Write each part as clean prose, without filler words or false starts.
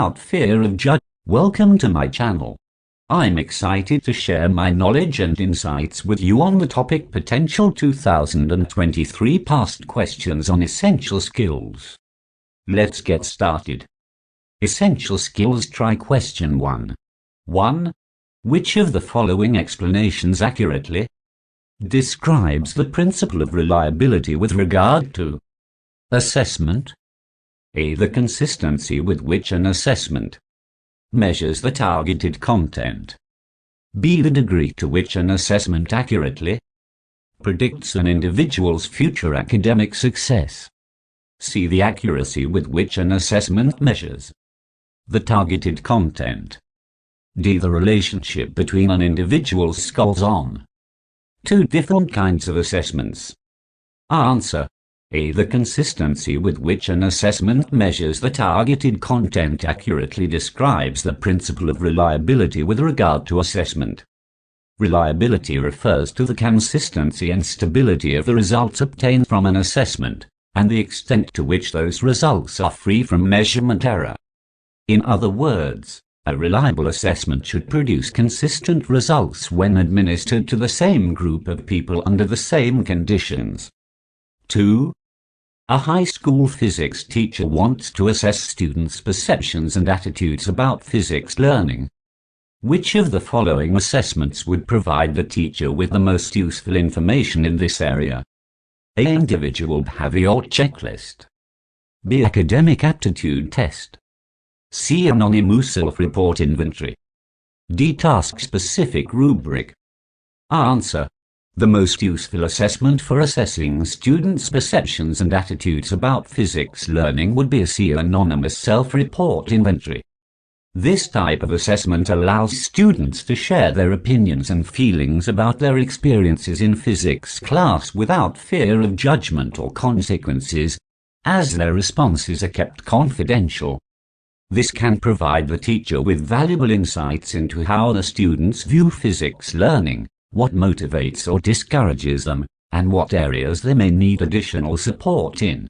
without fear of judgment. Welcome to my channel. I'm excited to share my knowledge and insights with you on the topic Potential 2023 Past Questions on Essential Skills. Let's get started. Essential Skills. Try question 1. 1. Which of the following explanations accurately describes the principle of reliability with regard to assessment? A. The consistency with which an assessment measures the targeted content. B. The degree to which an assessment accurately predicts an individual's future academic success. C. The accuracy with which an assessment measures the targeted content. D. The relationship between an individual's scores on two different kinds of assessments. Answer. A. The consistency with which an assessment measures the targeted content accurately describes the principle of reliability with regard to assessment. Reliability refers to the consistency and stability of the results obtained from an assessment, and the extent to which those results are free from measurement error. In other words, a reliable assessment should produce consistent results when administered to the same group of people under the same conditions. 2. A high school physics teacher wants to assess students' perceptions and attitudes about physics learning. Which of the following assessments would provide the teacher with the most useful information in this area? A. Individual behavior checklist. B. Academic aptitude test. C. Anonymous self-report inventory. D. Task-specific rubric. Answer. The most useful assessment for assessing students' perceptions and attitudes about physics learning would be a C. Anonymous self-report inventory. This type of assessment allows students to share their opinions and feelings about their experiences in physics class without fear of judgment or consequences, as their responses are kept confidential. This can provide the teacher with valuable insights into how the students view physics learning, what motivates or discourages them, and what areas they may need additional support in.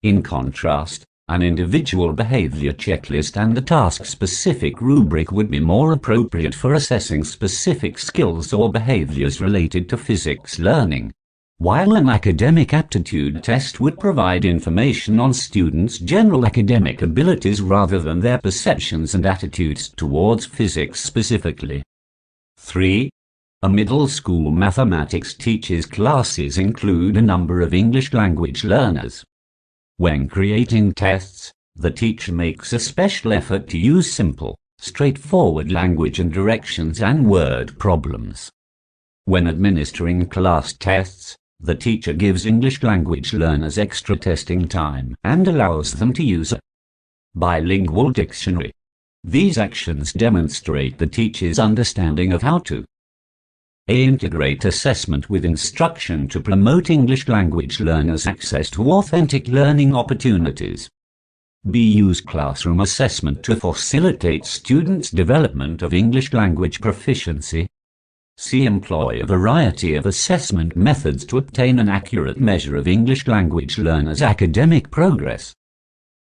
In contrast, an individual behavior checklist and the task-specific rubric would be more appropriate for assessing specific skills or behaviors related to physics learning, while an academic aptitude test would provide information on students' general academic abilities rather than their perceptions and attitudes towards physics specifically. 3. A middle school mathematics teacher's classes include a number of English language learners. When creating tests, the teacher makes a special effort to use simple, straightforward language and directions and word problems. When administering class tests, the teacher gives English language learners extra testing time and allows them to use a bilingual dictionary. These actions demonstrate the teacher's understanding of how to integrate assessment with instruction to promote English language learners' access to authentic learning opportunities. B. Use classroom assessment to facilitate students' development of English language proficiency. C. Employ a variety of assessment methods to obtain an accurate measure of English language learners' academic progress.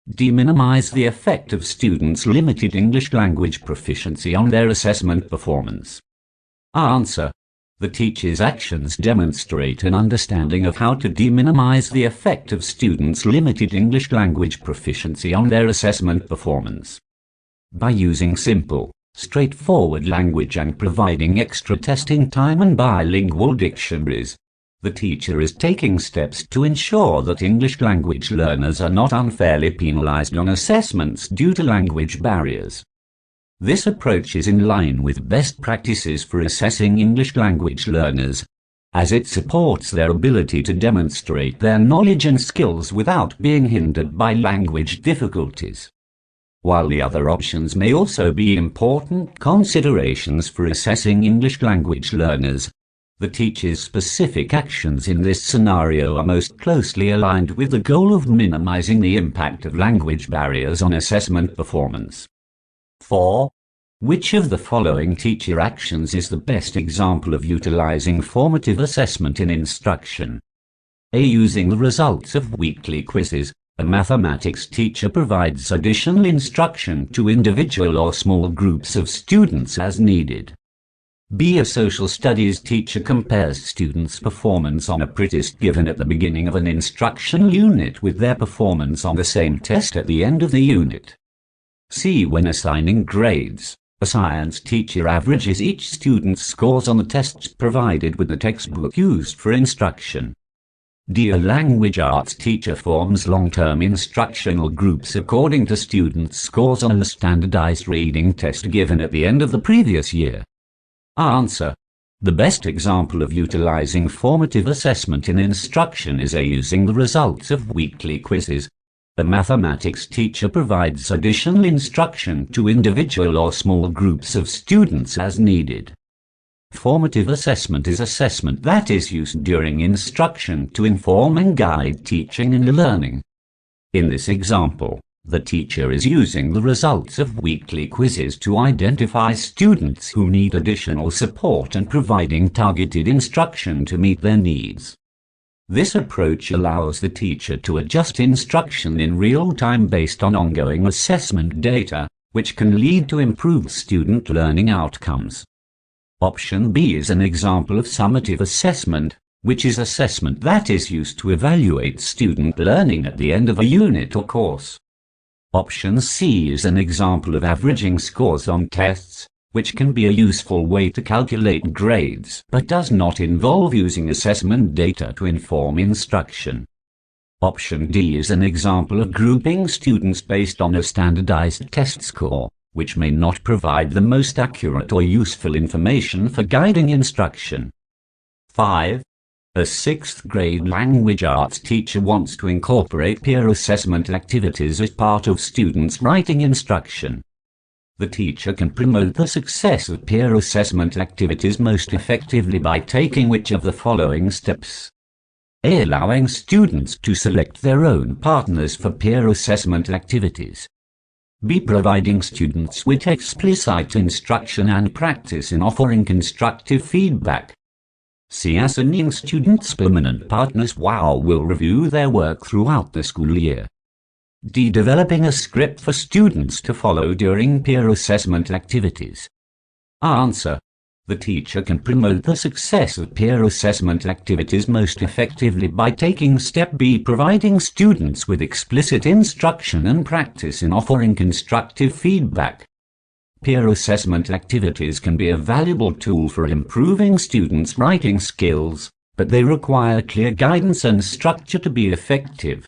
D. Minimize the effect of students' limited English language proficiency on their assessment performance. Answer. The teacher's actions demonstrate an understanding of how to minimize the effect of students' limited English language proficiency on their assessment performance. By using simple, straightforward language and providing extra testing time and bilingual dictionaries, the teacher is taking steps to ensure that English language learners are not unfairly penalized on assessments due to language barriers. This approach is in line with best practices for assessing English language learners, as it supports their ability to demonstrate their knowledge and skills without being hindered by language difficulties. While the other options may also be important considerations for assessing English language learners, the teacher's specific actions in this scenario are most closely aligned with the goal of minimizing the impact of language barriers on assessment performance. 4. Which of the following teacher actions is the best example of utilizing formative assessment in instruction? A. Using the results of weekly quizzes, A mathematics teacher provides additional instruction to individual or small groups of students as needed. B. A social studies teacher compares students' performance on a pretest given at the beginning of an instructional unit with their performance on the same test at the end of the unit. C. When assigning grades, a science teacher averages each student's scores on the tests provided with the textbook used for instruction. D. A language arts teacher forms long-term instructional groups according to students' scores on a standardized reading test given at the end of the previous year. Answer. The best example of utilizing formative assessment in instruction is using the results of weekly quizzes. A mathematics teacher provides additional instruction to individual or small groups of students as needed. Formative assessment is assessment that is used during instruction to inform and guide teaching and learning. In this example, the teacher is using the results of weekly quizzes to identify students who need additional support and providing targeted instruction to meet their needs. This approach allows the teacher to adjust instruction in real time based on ongoing assessment data, which can lead to improved student learning outcomes. Option B is an example of summative assessment, which is assessment that is used to evaluate student learning at the end of a unit or course. Option C is an example of averaging scores on tests, which can be a useful way to calculate grades but does not involve using assessment data to inform instruction. Option D is an example of grouping students based on a standardized test score, which may not provide the most accurate or useful information for guiding instruction. 5. A 6th grade language arts teacher wants to incorporate peer assessment activities as part of students' writing instruction. The teacher can promote the success of peer assessment activities most effectively by taking which of the following steps? A. Allowing students to select their own partners for peer assessment activities. B. Providing students with explicit instruction and practice in offering constructive feedback. C. Assigning students permanent partners who will review their work throughout the school year. D. Developing a script for students to follow during peer assessment activities. Answer. The teacher can promote the success of peer assessment activities most effectively by taking step B, providing students with explicit instruction and practice in offering constructive feedback. Peer assessment activities can be a valuable tool for improving students' writing skills, but they require clear guidance and structure to be effective.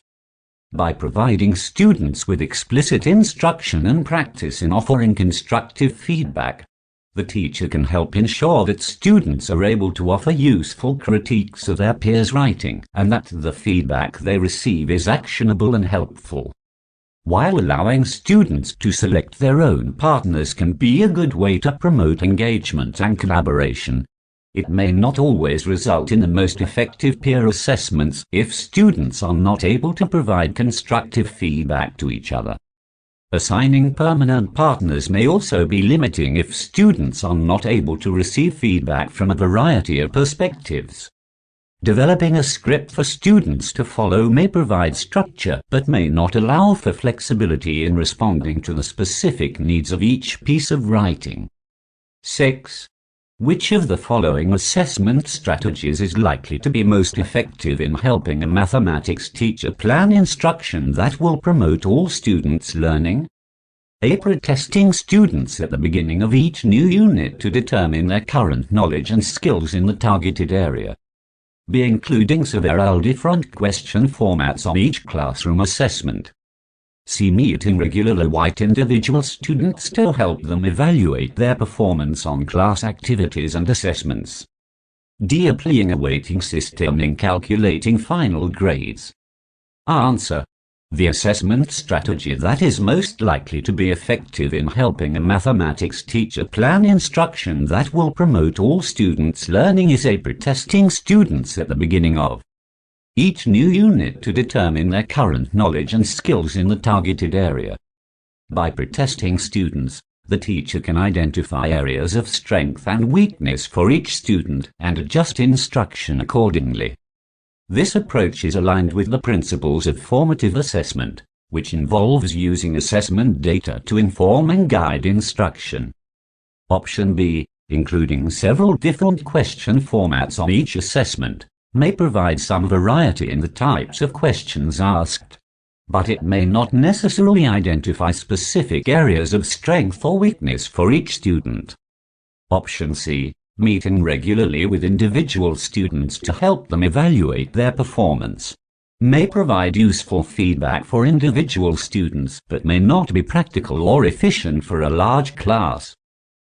By providing students with explicit instruction and practice in offering constructive feedback, the teacher can help ensure that students are able to offer useful critiques of their peers' writing and that the feedback they receive is actionable and helpful. While allowing students to select their own partners can be a good way to promote engagement and collaboration, it may not always result in the most effective peer assessments if students are not able to provide constructive feedback to each other. Assigning permanent partners may also be limiting if students are not able to receive feedback from a variety of perspectives. Developing a script for students to follow may provide structure but may not allow for flexibility in responding to the specific needs of each piece of writing. 6. Which of the following assessment strategies is likely to be most effective in helping a mathematics teacher plan instruction that will promote all students' learning? A. Pre-testing students at the beginning of each new unit to determine their current knowledge and skills in the targeted area. B. Including several different question formats on each classroom assessment. C. Meeting regularly with individual students to help them evaluate their performance on class activities and assessments. D. Applying a weighting system in calculating final grades. Answer. The assessment strategy that is most likely to be effective in helping a mathematics teacher plan instruction that will promote all students' learning is A. Pre-testing students at the beginning of each new unit to determine their current knowledge and skills in the targeted area. By pre-testing students, the teacher can identify areas of strength and weakness for each student and adjust instruction accordingly. This approach is aligned with the principles of formative assessment, which involves using assessment data to inform and guide instruction. Option B, including several different question formats on each assessment, may provide some variety in the types of questions asked, but it may not necessarily identify specific areas of strength or weakness for each student. Option C, meeting regularly with individual students to help them evaluate their performance, may provide useful feedback for individual students but may not be practical or efficient for a large class.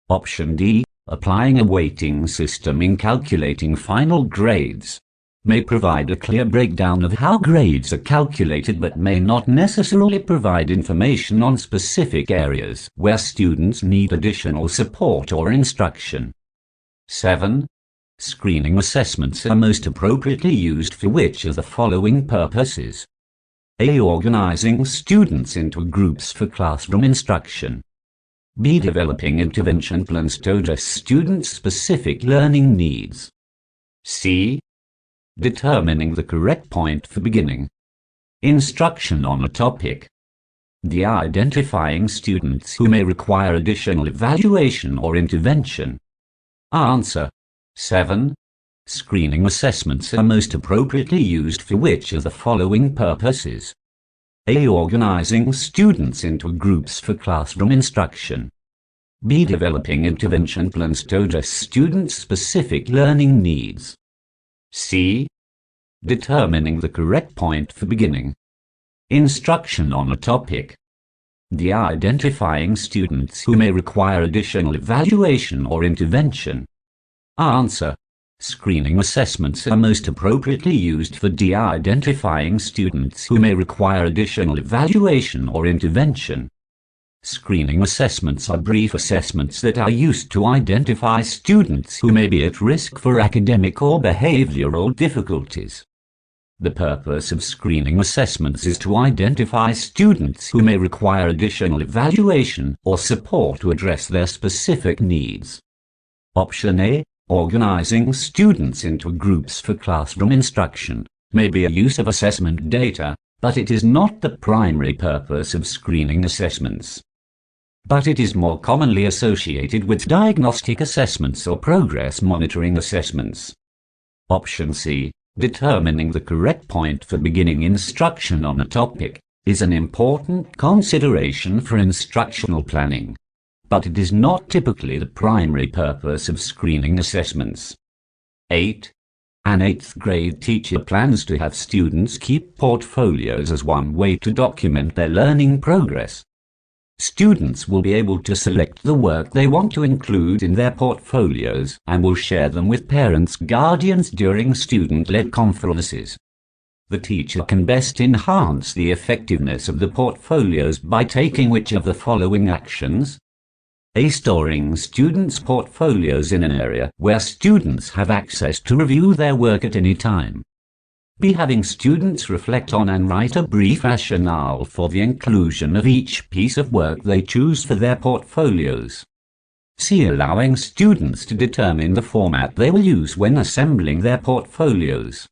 Option D, applying a weighting system in calculating final grades, may provide a clear breakdown of how grades are calculated but may not necessarily provide information on specific areas where students need additional support or instruction. 7. Screening assessments are most appropriately used for which of the following purposes? A. Organizing students into groups for classroom instruction. B. Developing intervention plans to address students' specific learning needs. C. Determining the correct point for beginning instruction on a topic. D. Identifying students who may require additional evaluation or intervention. Answer. 7. Screening assessments are most appropriately used for which of the following purposes? A. Organizing students into groups for classroom instruction. B. Developing intervention plans to address students' specific learning needs. C. Determining the correct point for beginning instruction on a topic. D. Identifying students who may require additional evaluation or intervention. Answer. Screening assessments are most appropriately used for D. Identifying students who may require additional evaluation or intervention. Screening assessments are brief assessments that are used to identify students who may be at risk for academic or behavioral difficulties. The purpose of screening assessments is to identify students who may require additional evaluation or support to address their specific needs. Option A, organizing students into groups for classroom instruction, may be a use of assessment data, but it is not the primary purpose of screening assessments. But it is more commonly associated with diagnostic assessments or progress monitoring assessments. Option C, determining the correct point for beginning instruction on a topic, is an important consideration for instructional planning, but it is not typically the primary purpose of screening assessments. 8. An 8th grade teacher plans to have students keep portfolios as one way to document their learning progress. Students will be able to select the work they want to include in their portfolios and will share them with parents, guardians during student-led conferences. The teacher can best enhance the effectiveness of the portfolios by taking which of the following actions? A. Storing students' portfolios in an area where students have access to review their work at any time. B. Having students reflect on and write a brief rationale for the inclusion of each piece of work they choose for their portfolios. C. Allowing students to determine the format they will use when assembling their portfolios.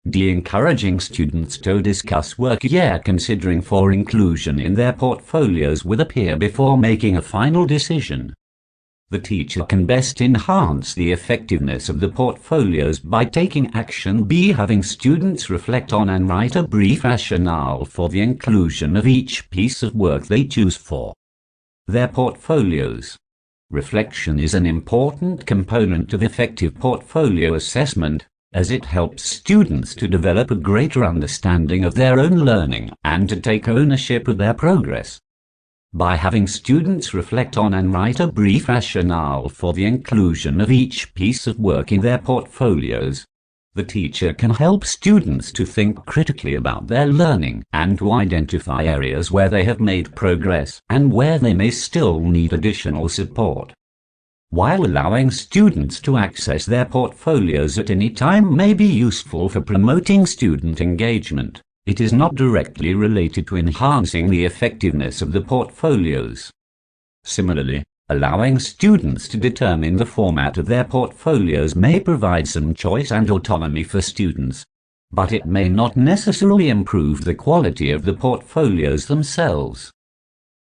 D. Encouraging students to discuss work they're considering for inclusion in their portfolios with a peer before making a final decision. The teacher can best enhance the effectiveness of the portfolios by taking action B. Having students reflect on and write a brief rationale for the inclusion of each piece of work they choose for their portfolios. Reflection is an important component of effective portfolio assessment, as it helps students to develop a greater understanding of their own learning and to take ownership of their progress. By having students reflect on and write a brief rationale for the inclusion of each piece of work in their portfolios, the teacher can help students to think critically about their learning and to identify areas where they have made progress and where they may still need additional support. While allowing students to access their portfolios at any time may be useful for promoting student engagement, it is not directly related to enhancing the effectiveness of the portfolios. Similarly, allowing students to determine the format of their portfolios may provide some choice and autonomy for students, but it may not necessarily improve the quality of the portfolios themselves.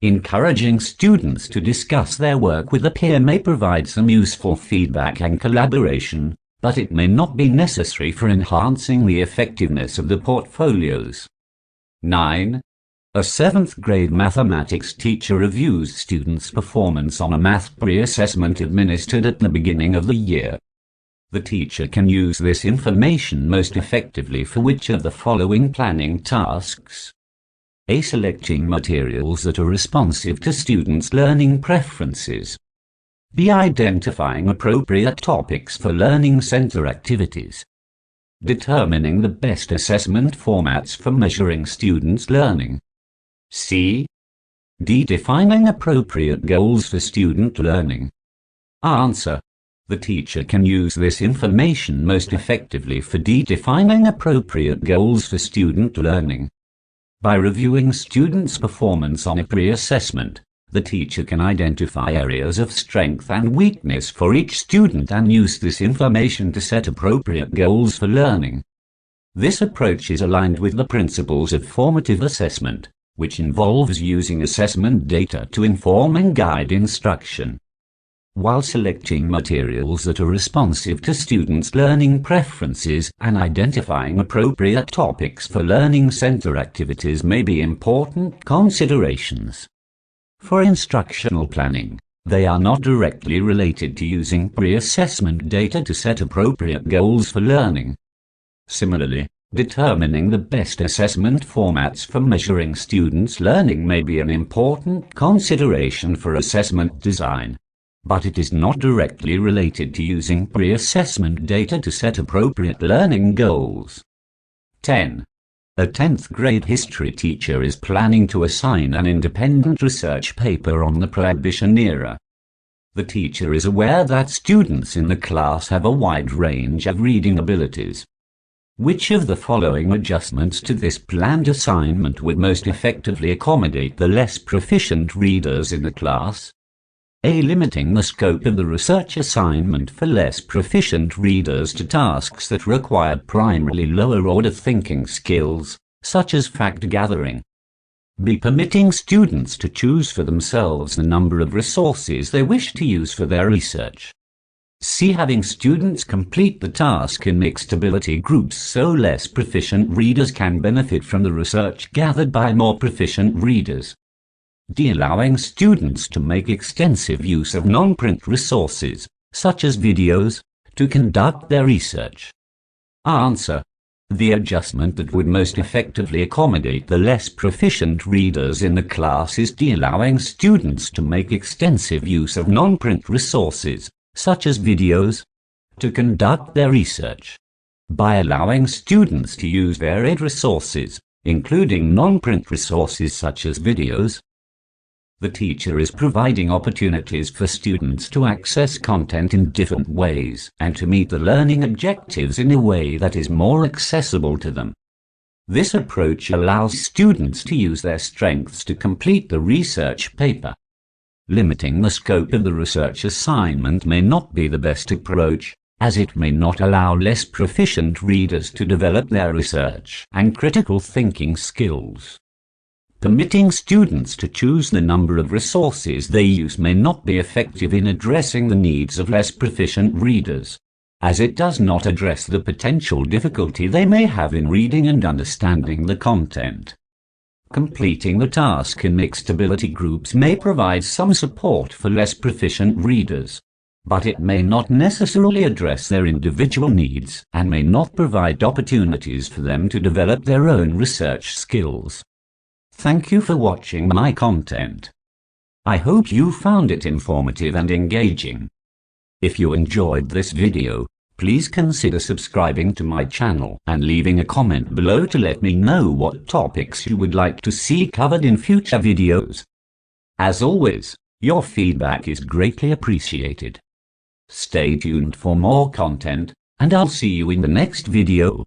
Encouraging students to discuss their work with a peer may provide some useful feedback and collaboration, but it may not be necessary for enhancing the effectiveness of the portfolios. 9. A 7th grade mathematics teacher reviews students' performance on a math pre-assessment administered at the beginning of the year. The teacher can use this information most effectively for which of the following planning tasks? A. Selecting materials that are responsive to students' learning preferences. B. Identifying appropriate topics for learning center activities. Determining the best assessment formats for measuring students' learning. C. D. Defining appropriate goals for student learning. Answer. The teacher can use this information most effectively for D. Defining appropriate goals for student learning. By reviewing students' performance on a pre-assessment, the teacher can identify areas of strength and weakness for each student and use this information to set appropriate goals for learning. This approach is aligned with the principles of formative assessment, which involves using assessment data to inform and guide instruction. While selecting materials that are responsive to students' learning preferences and identifying appropriate topics for learning center activities may be important considerations. For instructional planning, they are not directly related to using pre-assessment data to set appropriate goals for learning. Similarly, determining the best assessment formats for measuring students' learning may be an important consideration for assessment design, but it is not directly related to using pre-assessment data to set appropriate learning goals. 10. A 10th grade history teacher is planning to assign an independent research paper on the Prohibition era. The teacher is aware that students in the class have a wide range of reading abilities. Which of the following adjustments to this planned assignment would most effectively accommodate the less proficient readers in the class? A. Limiting the scope of the research assignment for less proficient readers to tasks that require primarily lower-order thinking skills, such as fact-gathering. B. Permitting students to choose for themselves the number of resources they wish to use for their research. C. Having students complete the task in mixed ability groups so less proficient readers can benefit from the research gathered by more proficient readers. D. Allowing students to make extensive use of non-print resources, such as videos, to conduct their research. Answer. The adjustment that would most effectively accommodate the less proficient readers in the class is D. Allowing students to make extensive use of non-print resources, such as videos, to conduct their research. By allowing students to use varied resources, including non-print resources such as videos, the teacher is providing opportunities for students to access content in different ways and to meet the learning objectives in a way that is more accessible to them. This approach allows students to use their strengths to complete the research paper. Limiting the scope of the research assignment may not be the best approach, as it may not allow less proficient readers to develop their research and critical thinking skills. Permitting students to choose the number of resources they use may not be effective in addressing the needs of less proficient readers, as it does not address the potential difficulty they may have in reading and understanding the content. Completing the task in mixed ability groups may provide some support for less proficient readers, but it may not necessarily address their individual needs and may not provide opportunities for them to develop their own research skills. Thank you for watching my content. I hope you found it informative and engaging. If you enjoyed this video, please consider subscribing to my channel and leaving a comment below to let me know what topics you would like to see covered in future videos. As always, your feedback is greatly appreciated. Stay tuned for more content, and I'll see you in the next video.